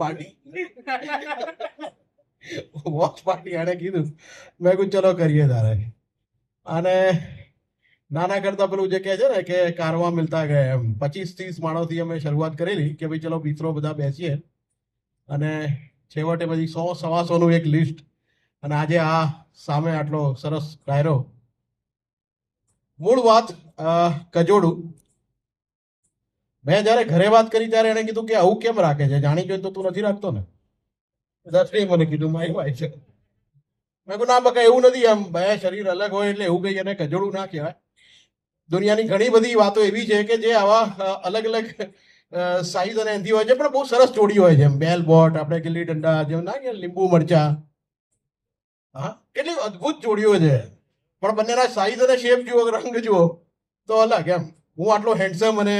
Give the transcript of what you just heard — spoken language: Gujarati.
પાર્ટી વોચ પાર્ટી એને કીધું. મેં કીધું ચલો કરીએ તારે. અને નાના કરતા પેલું જે કહે છે ને કે કારવા મિલતા ગયા એમ 25-30 માણસથી અમે શરૂઆત કરેલી કે ભાઈ ચલો મિત્રો બધા બેસીએ અને છેવટે પછી 100-125 નું એક લિસ્ટ અને આજે આ સામે આટલો સરસ ડાયરો. મૂળ વાત કજોડું. મેં જયારે ઘરે વાત કરી ત્યારે એને કીધું કે આવું કેમ રાખે છે, જાણી જોઈને તો તું નથી રાખતો ને. દસમી મને કીધું મારી વાઈફ છે. મેં કહ્યું ના બકા એવું નથી, એમ બે શરીર અલગ હોય એટલે એવું કઈ એને કજોડું ના કહેવાય. દુનિયાની ઘણી બધી વાતો એવી છે કે જે આવા અલગ અલગ સાઈઝ અને એનથી હોય છે, પણ બહુ સરસ જોડી હોય છે. એમ બેલ બોટ, આપણે ગિલ્લી દંડા, જેમ ના કે લીંબુ મરચા, હા કેટલી અદ્ભુત જોડીઓ છે. પણ બંનેના સાઈઝ અને શેપ જુઓ, રંગ જુઓ તો અલગ. એમ હું આટલો હેન્ડસમ અને